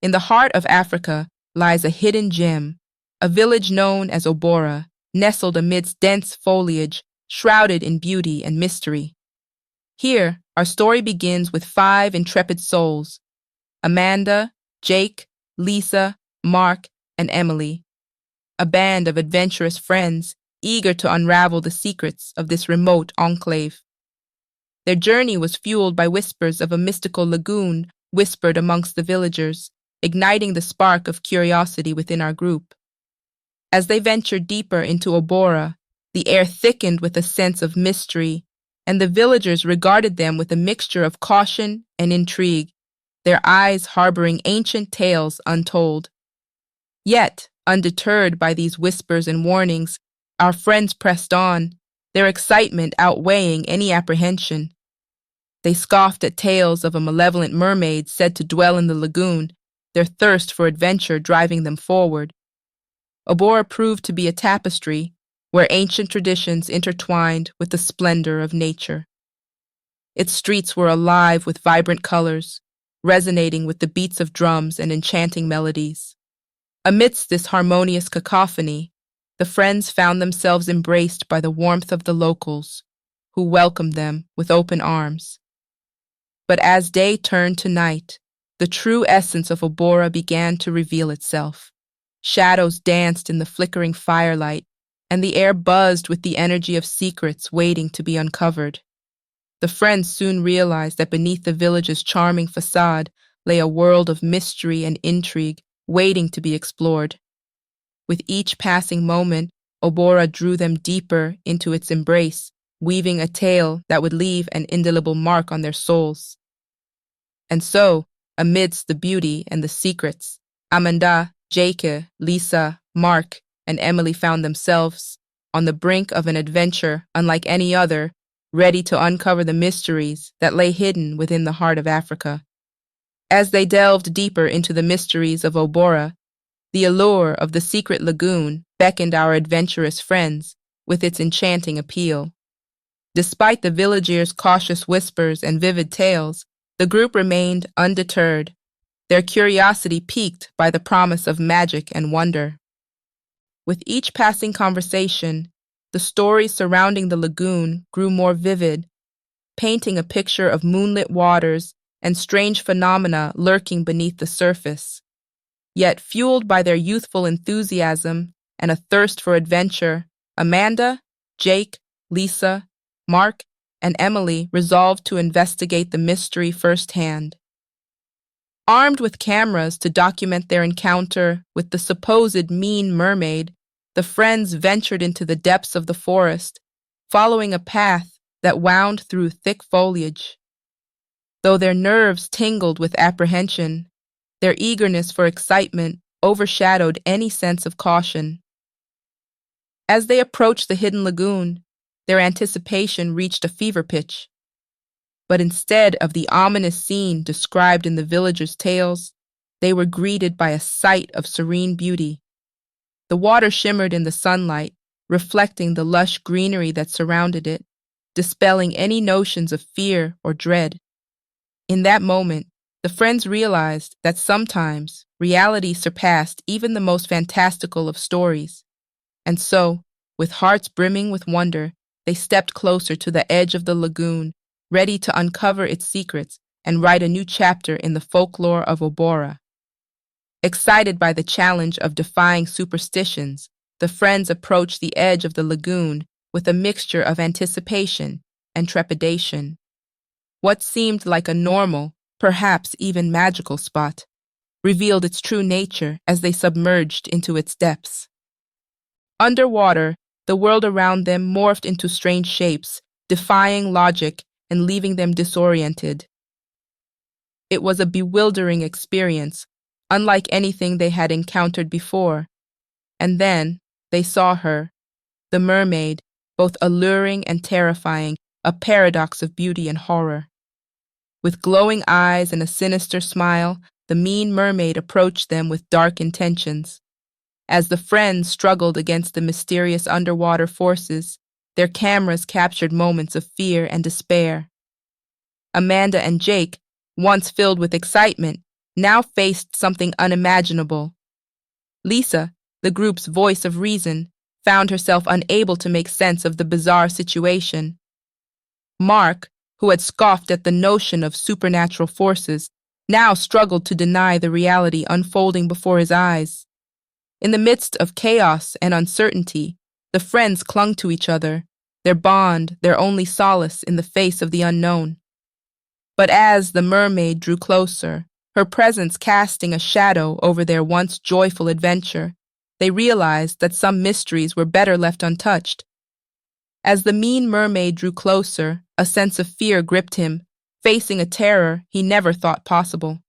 In the heart of Africa lies a hidden gem, a village known as Obora, nestled amidst dense foliage, shrouded in beauty and mystery. Here, our story begins with five intrepid souls: Amanda, Jake, Lisa, Mark, and Emily, a band of adventurous friends eager to unravel the secrets of this remote enclave. Their journey was fueled by whispers of a mystical lagoon whispered amongst the villagers, igniting the spark of curiosity within our group. As they ventured deeper into Obora, the air thickened with a sense of mystery, and the villagers regarded them with a mixture of caution and intrigue, their eyes harboring ancient tales untold. Yet, undeterred by these whispers and warnings, our friends pressed on, their excitement outweighing any apprehension. They scoffed at tales of a malevolent mermaid said to dwell in the lagoon, their thirst for adventure driving them forward. Obora proved to be a tapestry where ancient traditions intertwined with the splendor of nature. Its streets were alive with vibrant colors, resonating with the beats of drums and enchanting melodies. Amidst this harmonious cacophony, the friends found themselves embraced by the warmth of the locals, who welcomed them with open arms. But as day turned to night, the true essence of Obora began to reveal itself. Shadows danced in the flickering firelight, and the air buzzed with the energy of secrets waiting to be uncovered. The friends soon realized that beneath the village's charming facade lay a world of mystery and intrigue waiting to be explored. With each passing moment, Obora drew them deeper into its embrace, weaving a tale that would leave an indelible mark on their souls. And so, amidst the beauty and the secrets, Amanda, Jake, Lisa, Mark, and Emily found themselves on the brink of an adventure unlike any other, ready to uncover the mysteries that lay hidden within the heart of Africa. As they delved deeper into the mysteries of Obora, the allure of the secret lagoon beckoned our adventurous friends with its enchanting appeal. Despite the villagers' cautious whispers and vivid tales, the group remained undeterred, their curiosity piqued by the promise of magic and wonder. With each passing conversation, the stories surrounding the lagoon grew more vivid, painting a picture of moonlit waters and strange phenomena lurking beneath the surface. Yet, fueled by their youthful enthusiasm and a thirst for adventure, Amanda, Jake, Lisa, Mark, and Emily resolved to investigate the mystery firsthand. Armed with cameras to document their encounter with the supposed mean mermaid, the friends ventured into the depths of the forest, following a path that wound through thick foliage. Though their nerves tingled with apprehension, their eagerness for excitement overshadowed any sense of caution. As they approached the hidden lagoon, their anticipation reached a fever pitch. But instead of the ominous scene described in the villagers' tales, they were greeted by a sight of serene beauty. The water shimmered in the sunlight, reflecting the lush greenery that surrounded it, dispelling any notions of fear or dread. In that moment, the friends realized that sometimes reality surpassed even the most fantastical of stories. And so, with hearts brimming with wonder, they stepped closer to the edge of the lagoon, ready to uncover its secrets and write a new chapter in the folklore of Obora. Excited by the challenge of defying superstitions, the friends approached the edge of the lagoon with a mixture of anticipation and trepidation. What seemed like a normal, perhaps even magical spot, revealed its true nature as they submerged into its depths. Underwater, the world around them morphed into strange shapes, defying logic and leaving them disoriented. It was a bewildering experience, unlike anything they had encountered before. And then they saw her, the mermaid, both alluring and terrifying, a paradox of beauty and horror. With glowing eyes and a sinister smile, the mean mermaid approached them with dark intentions. As the friends struggled against the mysterious underwater forces, their cameras captured moments of fear and despair. Amanda and Jake, once filled with excitement, now faced something unimaginable. Lisa, the group's voice of reason, found herself unable to make sense of the bizarre situation. Mark, who had scoffed at the notion of supernatural forces, now struggled to deny the reality unfolding before his eyes. In the midst of chaos and uncertainty, the friends clung to each other, their bond their only solace in the face of the unknown. But as the mermaid drew closer, her presence casting a shadow over their once joyful adventure, they realized that some mysteries were better left untouched. As the mean mermaid drew closer, a sense of fear gripped him, facing a terror he never thought possible.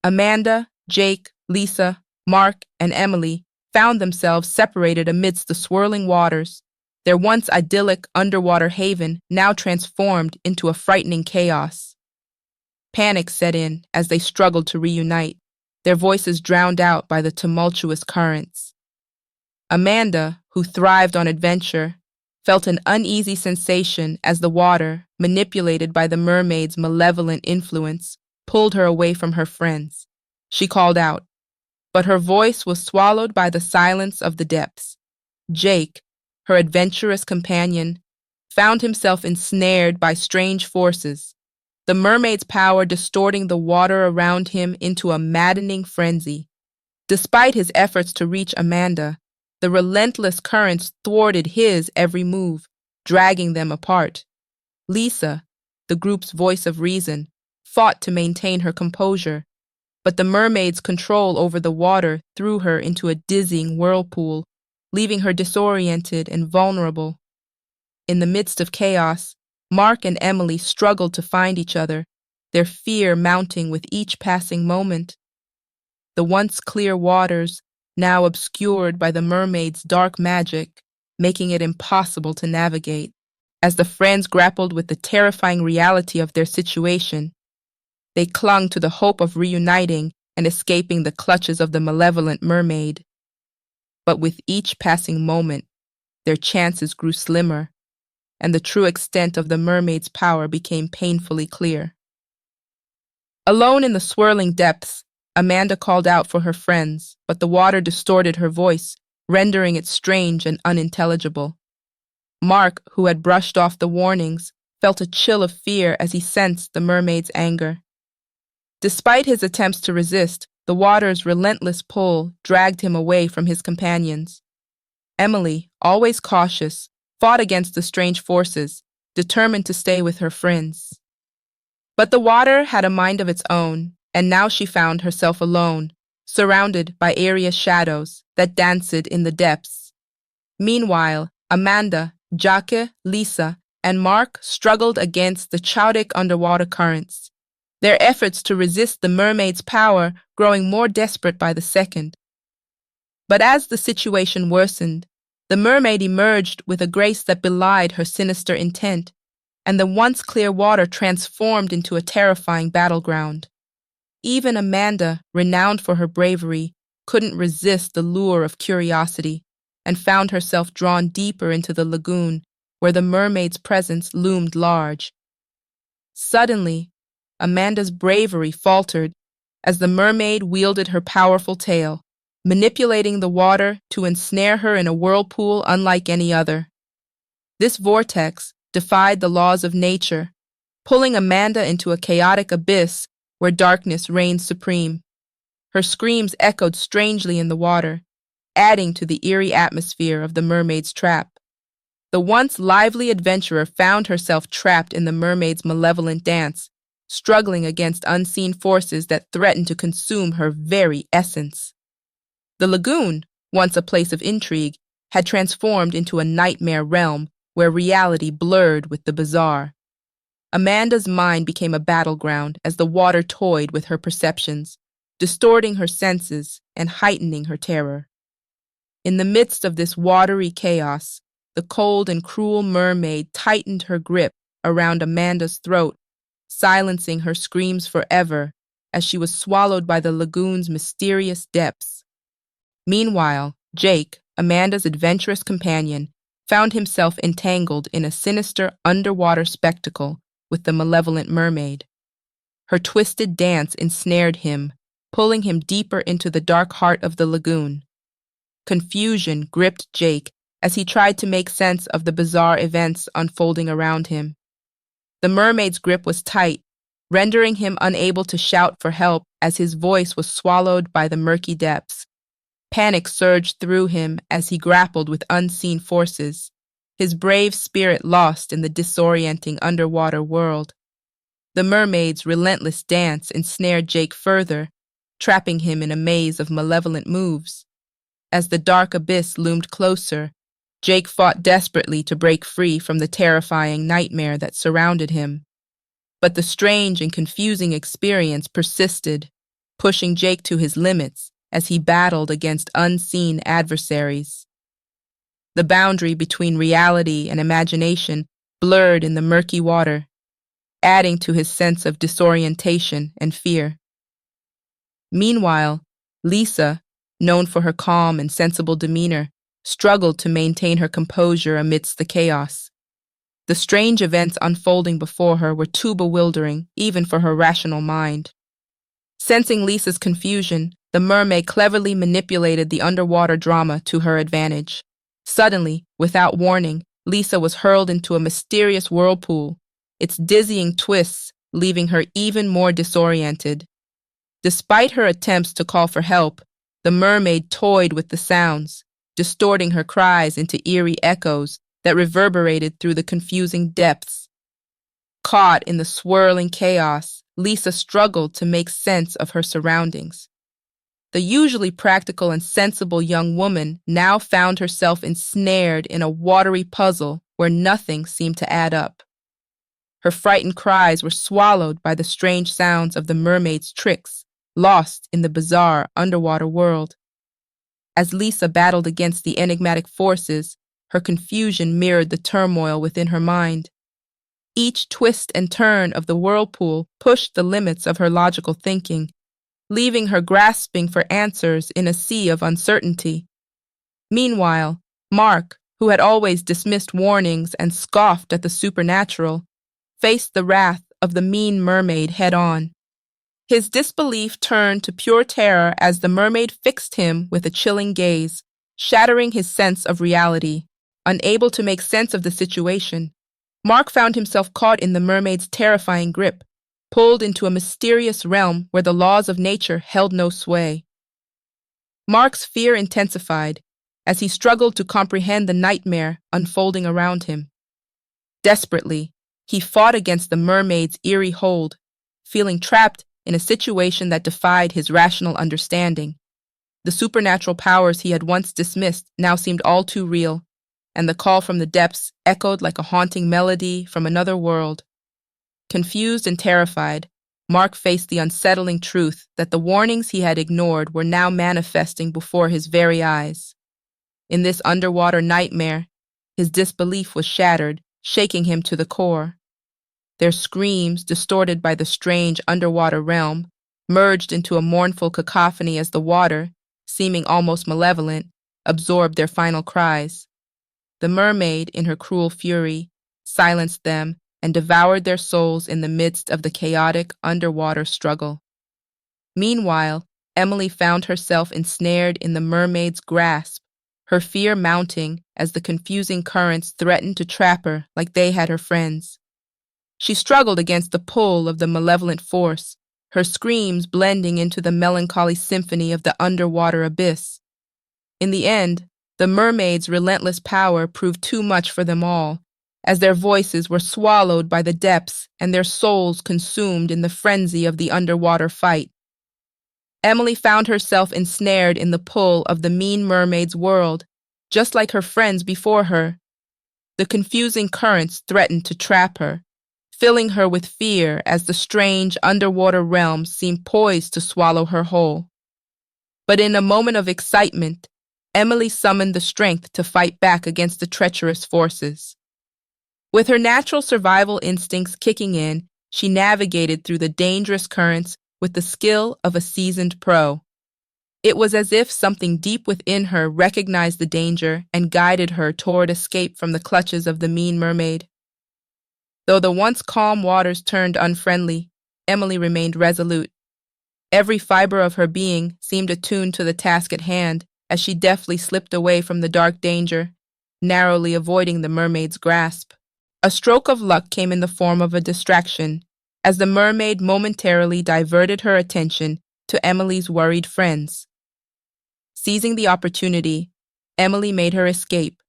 Amanda, Jake, Lisa, Mark, and Emily found themselves separated amidst the swirling waters, their once idyllic underwater haven now transformed into a frightening chaos. Panic set in as they struggled to reunite, their voices drowned out by the tumultuous currents. Amanda, who thrived on adventure, felt an uneasy sensation as the water, manipulated by the mermaid's malevolent influence, pulled her away from her friends. She called out, but her voice was swallowed by the silence of the depths. Jake, her adventurous companion, found himself ensnared by strange forces, the mermaid's power distorting the water around him into a maddening frenzy. Despite his efforts to reach Amanda, the relentless currents thwarted his every move, dragging them apart. Lisa, the group's voice of reason, fought to maintain her composure, but the mermaid's control over the water threw her into a dizzying whirlpool, leaving her disoriented and vulnerable. In the midst of chaos, Mark and Emily struggled to find each other, their fear mounting with each passing moment. The once clear waters, now obscured by the mermaid's dark magic, making it impossible to navigate. As the friends grappled with the terrifying reality of their situation, they clung to the hope of reuniting and escaping the clutches of the malevolent mermaid. But with each passing moment, their chances grew slimmer, and the true extent of the mermaid's power became painfully clear. Alone in the swirling depths, Amanda called out for her friends, but the water distorted her voice, rendering it strange and unintelligible. Mark, who had brushed off the warnings, felt a chill of fear as he sensed the mermaid's anger. Despite his attempts to resist, the water's relentless pull dragged him away from his companions. Emily, always cautious, fought against the strange forces, determined to stay with her friends. But the water had a mind of its own, and now she found herself alone, surrounded by eerie shadows that danced in the depths. Meanwhile, Amanda, Jake, Lisa, and Mark struggled against the chaotic underwater currents, their efforts to resist the mermaid's power growing more desperate by the second. But as the situation worsened, the mermaid emerged with a grace that belied her sinister intent, and the once clear water transformed into a terrifying battleground. Even Amanda, renowned for her bravery, couldn't resist the lure of curiosity, and found herself drawn deeper into the lagoon, where the mermaid's presence loomed large. Suddenly, Amanda's bravery faltered as the mermaid wielded her powerful tail, manipulating the water to ensnare her in a whirlpool unlike any other. This vortex defied the laws of nature, pulling Amanda into a chaotic abyss where darkness reigned supreme. Her screams echoed strangely in the water, adding to the eerie atmosphere of the mermaid's trap. The once lively adventurer found herself trapped in the mermaid's malevolent dance, struggling against unseen forces that threatened to consume her very essence. The lagoon, once a place of intrigue, had transformed into a nightmare realm where reality blurred with the bizarre. Amanda's mind became a battleground as the water toyed with her perceptions, distorting her senses and heightening her terror. In the midst of this watery chaos, the cold and cruel mermaid tightened her grip around Amanda's throat, silencing her screams forever as she was swallowed by the lagoon's mysterious depths. Meanwhile, Jake, Amanda's adventurous companion, found himself entangled in a sinister underwater spectacle with the malevolent mermaid. Her twisted dance ensnared him, pulling him deeper into the dark heart of the lagoon. Confusion gripped Jake as he tried to make sense of the bizarre events unfolding around him. The mermaid's grip was tight, rendering him unable to shout for help as his voice was swallowed by the murky depths. Panic surged through him as he grappled with unseen forces, his brave spirit lost in the disorienting underwater world. The mermaid's relentless dance ensnared Jake further, trapping him in a maze of malevolent moves. As the dark abyss loomed closer, Jake fought desperately to break free from the terrifying nightmare that surrounded him. But the strange and confusing experience persisted, pushing Jake to his limits as he battled against unseen adversaries. The boundary between reality and imagination blurred in the murky water, adding to his sense of disorientation and fear. Meanwhile, Lisa, known for her calm and sensible demeanor, struggled to maintain her composure amidst the chaos. The strange events unfolding before her were too bewildering, even for her rational mind. Sensing Lisa's confusion, the mermaid cleverly manipulated the underwater drama to her advantage. Suddenly, without warning, Lisa was hurled into a mysterious whirlpool, its dizzying twists leaving her even more disoriented. Despite her attempts to call for help, the mermaid toyed with the sounds, distorting her cries into eerie echoes that reverberated through the confusing depths. Caught in the swirling chaos, Lisa struggled to make sense of her surroundings. The usually practical and sensible young woman now found herself ensnared in a watery puzzle where nothing seemed to add up. Her frightened cries were swallowed by the strange sounds of the mermaid's tricks, lost in the bizarre underwater world. As Lisa battled against the enigmatic forces, her confusion mirrored the turmoil within her mind. Each twist and turn of the whirlpool pushed the limits of her logical thinking, leaving her grasping for answers in a sea of uncertainty. Meanwhile, Mark, who had always dismissed warnings and scoffed at the supernatural, faced the wrath of the mean mermaid head-on. His disbelief turned to pure terror as the mermaid fixed him with a chilling gaze, shattering his sense of reality. Unable to make sense of the situation, Mark found himself caught in the mermaid's terrifying grip, pulled into a mysterious realm where the laws of nature held no sway. Mark's fear intensified as he struggled to comprehend the nightmare unfolding around him. Desperately, he fought against the mermaid's eerie hold, feeling trapped in a situation that defied his rational understanding. The supernatural powers he had once dismissed now seemed all too real, and the call from the depths echoed like a haunting melody from another world. Confused and terrified, Mark faced the unsettling truth that the warnings he had ignored were now manifesting before his very eyes. In this underwater nightmare, his disbelief was shattered, shaking him to the core. Their screams, distorted by the strange underwater realm, merged into a mournful cacophony as the water, seeming almost malevolent, absorbed their final cries. The mermaid, in her cruel fury, silenced them and devoured their souls in the midst of the chaotic underwater struggle. Meanwhile, Emily found herself ensnared in the mermaid's grasp, her fear mounting as the confusing currents threatened to trap her like they had her friends. She struggled against the pull of the malevolent force, her screams blending into the melancholy symphony of the underwater abyss. In the end, the mermaid's relentless power proved too much for them all, as their voices were swallowed by the depths and their souls consumed in the frenzy of the underwater fight. Emily found herself ensnared in the pull of the mean mermaid's world, just like her friends before her. The confusing currents threatened to trap her, filling her with fear as the strange underwater realm seemed poised to swallow her whole. But in a moment of excitement, Emily summoned the strength to fight back against the treacherous forces. With her natural survival instincts kicking in, she navigated through the dangerous currents with the skill of a seasoned pro. It was as if something deep within her recognized the danger and guided her toward escape from the clutches of the mean mermaid. Though the once calm waters turned unfriendly, Emily remained resolute. Every fiber of her being seemed attuned to the task at hand as she deftly slipped away from the dark danger, narrowly avoiding the mermaid's grasp. A stroke of luck came in the form of a distraction, as the mermaid momentarily diverted her attention to Emily's worried friends. Seizing the opportunity, Emily made her escape,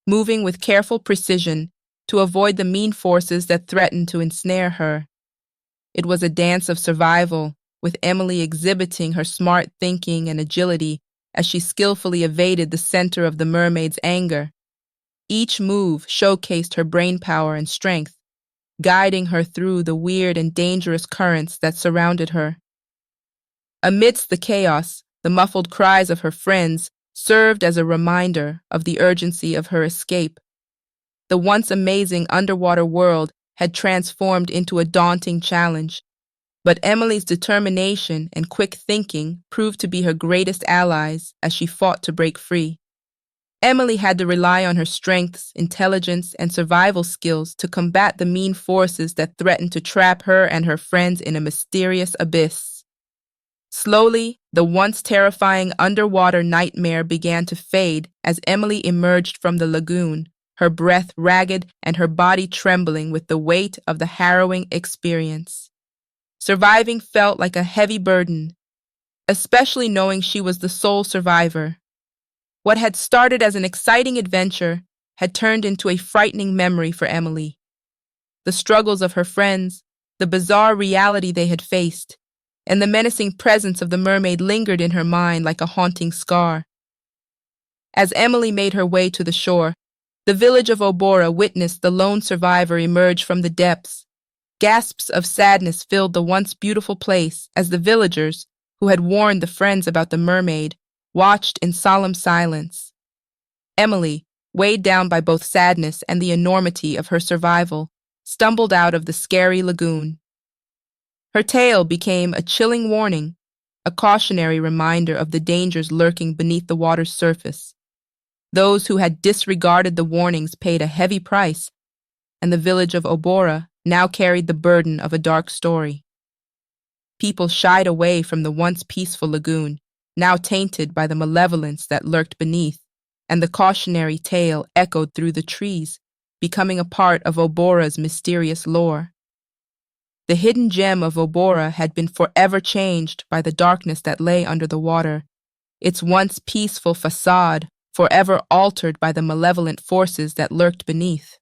moving with careful precision to avoid the mean forces that threatened to ensnare her. It was a dance of survival, with Emily exhibiting her smart thinking and agility as she skillfully evaded the center of the mermaid's anger. Each move showcased her brainpower and strength, guiding her through the weird and dangerous currents that surrounded her. Amidst the chaos, the muffled cries of her friends served as a reminder of the urgency of her escape. The once amazing underwater world had transformed into a daunting challenge, but Emily's determination and quick thinking proved to be her greatest allies as she fought to break free. Emily had to rely on her strengths, intelligence, and survival skills to combat the mean forces that threatened to trap her and her friends in a mysterious abyss. Slowly, the once terrifying underwater nightmare began to fade as Emily emerged from the lagoon, her breath ragged and her body trembling with the weight of the harrowing experience. Surviving felt like a heavy burden, especially knowing she was the sole survivor. What had started as an exciting adventure had turned into a frightening memory for Emily. The struggles of her friends, the bizarre reality they had faced, and the menacing presence of the mermaid lingered in her mind like a haunting scar. As Emily made her way to the shore, the village of Obora witnessed the lone survivor emerge from the depths. Gasps of sadness filled the once beautiful place as the villagers, who had warned the friends about the mermaid, watched in solemn silence. Emily, weighed down by both sadness and the enormity of her survival, stumbled out of the scary lagoon. Her tale became a chilling warning, a cautionary reminder of the dangers lurking beneath the water's surface. Those who had disregarded the warnings paid a heavy price, and the village of Obora now carried the burden of a dark story. People shied away from the once peaceful lagoon, now tainted by the malevolence that lurked beneath, and the cautionary tale echoed through the trees, becoming a part of Obora's mysterious lore. The hidden gem of Obora had been forever changed by the darkness that lay under the water, its once peaceful facade forever altered by the malevolent forces that lurked beneath.